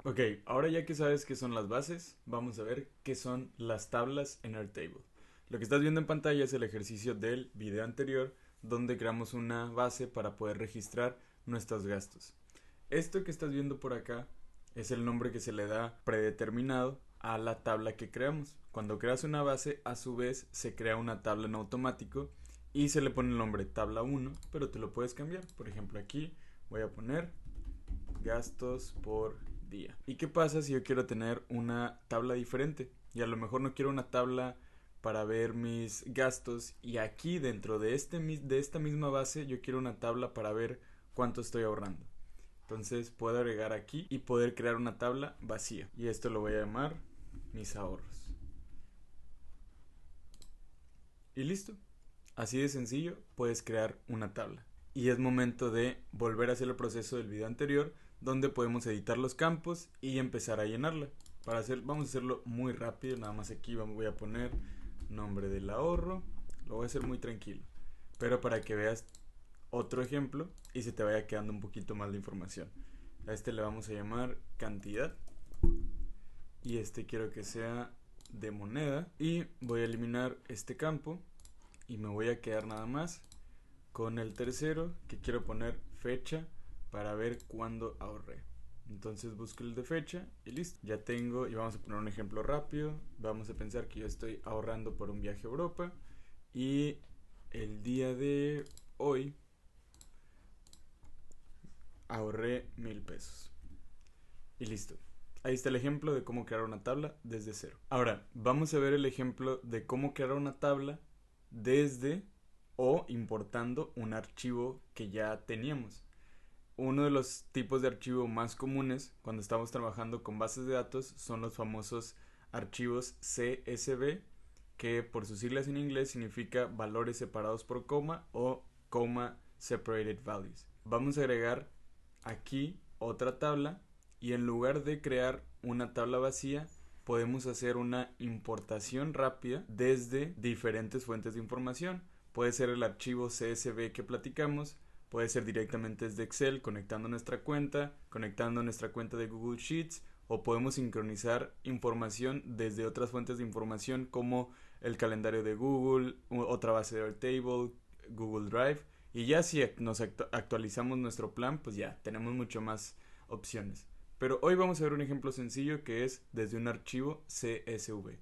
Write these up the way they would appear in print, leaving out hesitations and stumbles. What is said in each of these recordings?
Ok, ahora ya que sabes qué son las bases, vamos a ver qué son las tablas en Airtable. Lo que estás viendo en pantalla es el ejercicio del video anterior, donde creamos una base para poder registrar nuestros gastos. Esto que estás viendo por acá es el nombre que se le da predeterminado a la tabla que creamos. Cuando creas una base, a su vez se crea una tabla en automático y se le pone el nombre tabla 1, pero tú lo puedes cambiar. Por ejemplo, aquí voy a poner gastos por día. ¿Y qué pasa si yo quiero tener una tabla diferente? Y a lo mejor no quiero una tabla para ver mis gastos y aquí dentro de, de esta misma base yo quiero una tabla para ver cuánto estoy ahorrando. Entonces puedo agregar aquí y poder crear una tabla vacía. Y esto lo voy a llamar mis ahorros. Y listo. Así de sencillo puedes crear una tabla. Y es momento de volver a hacer el proceso del video anterior donde podemos editar los campos y empezar a llenarla. Vamos a hacerlo muy rápido, nada más aquí voy a poner nombre del ahorro. Lo voy a hacer muy tranquilo. Pero para que veas otro ejemplo y se te vaya quedando un poquito más de información. A este le vamos a llamar cantidad. Y este quiero que sea de moneda. Y voy a eliminar este campo y me voy a quedar nada más con el tercero que quiero poner fecha para ver cuándo ahorré. Entonces busco el de fecha y listo. Ya tengo, y vamos a poner un ejemplo rápido. Vamos a pensar que yo estoy ahorrando por un viaje a Europa y el día de hoy ahorré 1000 pesos. Y listo. Ahí está el ejemplo de cómo crear una tabla desde cero. Ahora, vamos a ver el ejemplo de cómo crear una tabla desde o importando un archivo que ya teníamos. Uno de los tipos de archivo más comunes cuando estamos trabajando con bases de datos son los famosos archivos CSV, que por sus siglas en inglés significa valores separados por coma o comma separated values. Vamos a agregar aquí otra tabla y en lugar de crear una tabla vacía podemos hacer una importación rápida desde diferentes fuentes de información. Puede ser el archivo CSV que platicamos, puede ser directamente desde Excel conectando nuestra cuenta de Google Sheets, o podemos sincronizar información desde otras fuentes de información como el calendario de Google, otra base de Airtable, Google Drive. Y ya si nos actualizamos nuestro plan, pues ya tenemos mucho más opciones. Pero hoy vamos a ver un ejemplo sencillo que es desde un archivo CSV.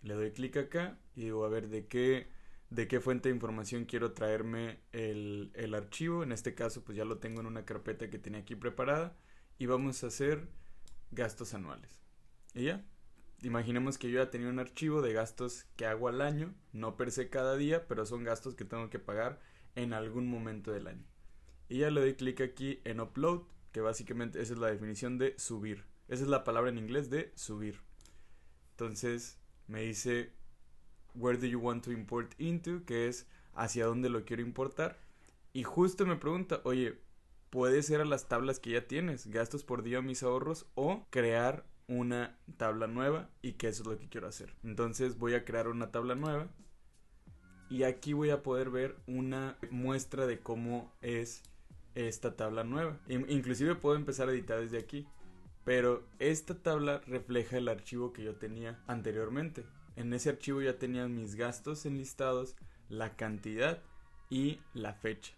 Le doy clic acá y digo a ver de qué fuente de información quiero traerme el archivo. En este caso pues ya lo tengo en una carpeta que tenía aquí preparada y vamos a hacer gastos anuales. Y ya, imaginemos que yo ya tenía un archivo de gastos que hago al año, no per se cada día, pero son gastos que tengo que pagar en algún momento del año. Y ya le doy clic aquí en upload, que básicamente esa es la definición de subir. Esa es la palabra en inglés de subir. Entonces me dice where do you want to import into, que es hacia dónde lo quiero importar. Y justo me pregunta, oye, puede ser a las tablas que ya tienes, gastos por día, mis ahorros, o crear una tabla nueva, y que eso es lo que quiero hacer. Entonces voy a crear una tabla nueva y aquí voy a poder ver una muestra de cómo es esta tabla nueva. Inclusive puedo empezar a editar desde aquí, pero esta tabla refleja el archivo que yo tenía anteriormente. En ese archivo ya tenía mis gastos enlistados, la cantidad y la fecha.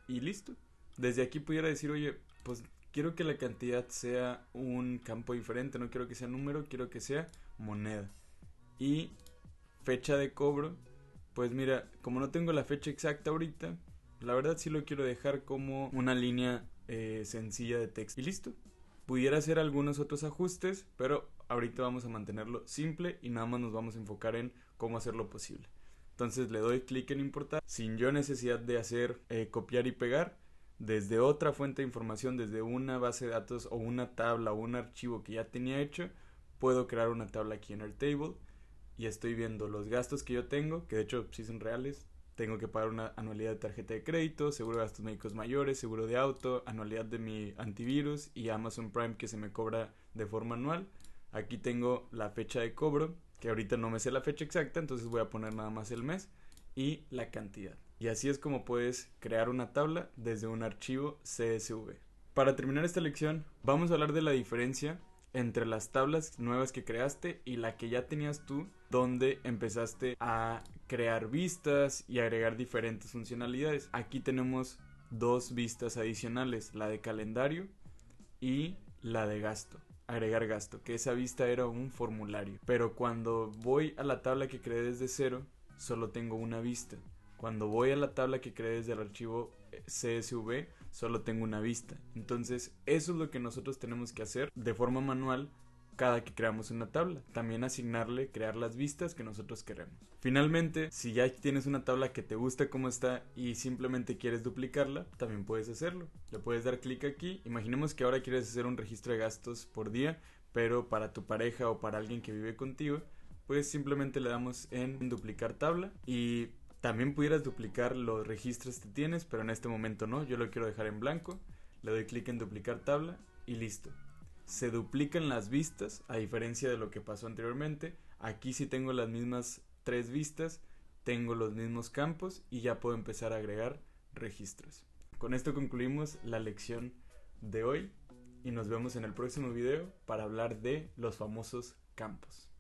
Y listo. Desde aquí pudiera decir, oye, pues quiero que la cantidad sea un campo diferente, no quiero que sea número, quiero que sea moneda. Y fecha de cobro, pues mira, como no tengo la fecha exacta ahorita, la verdad sí lo quiero dejar como una línea sencilla de texto. Y listo. Pudiera hacer algunos otros ajustes, pero ahorita vamos a mantenerlo simple y nada más nos vamos a enfocar en cómo hacerlo posible. Entonces le doy clic en importar sin yo necesidad de hacer copiar y pegar desde otra fuente de información, desde una base de datos o una tabla o un archivo que ya tenía hecho. Puedo crear una tabla aquí en Airtable y estoy viendo los gastos que yo tengo, que de hecho sí son reales. Tengo que pagar una anualidad de tarjeta de crédito, seguro de gastos médicos mayores, seguro de auto, anualidad de mi antivirus y Amazon Prime que se me cobra de forma anual. Aquí tengo la fecha de cobro, que ahorita no me sé la fecha exacta, entonces voy a poner nada más el mes y la cantidad. Y así es como puedes crear una tabla desde un archivo CSV. Para terminar esta lección, vamos a hablar de la diferencia entre las tablas nuevas que creaste y la que ya tenías tú, donde empezaste a crear vistas y agregar diferentes funcionalidades. Aquí tenemos dos vistas adicionales, la de calendario y la de gasto, agregar gasto, que esa vista era un formulario. Pero cuando voy a la tabla que creé desde cero, solo tengo una vista. Cuando voy a la tabla que creé desde el archivo CSV, solo tengo una vista. Entonces, eso es lo que nosotros tenemos que hacer de forma manual cada que creamos una tabla. También asignarle, crear las vistas que nosotros queremos. Finalmente, si ya tienes una tabla que te gusta como está y simplemente quieres duplicarla, también puedes hacerlo. Le puedes dar clic aquí. Imaginemos que ahora quieres hacer un registro de gastos por día, pero para tu pareja o para alguien que vive contigo, pues simplemente le damos en duplicar tabla y también pudieras duplicar los registros que tienes, pero en este momento no, yo lo quiero dejar en blanco. Le doy clic en duplicar tabla y listo. Se duplican las vistas, a diferencia de lo que pasó anteriormente. Aquí sí tengo las mismas 3 vistas, tengo los mismos campos y ya puedo empezar a agregar registros. Con esto concluimos la lección de hoy y nos vemos en el próximo video para hablar de los famosos campos.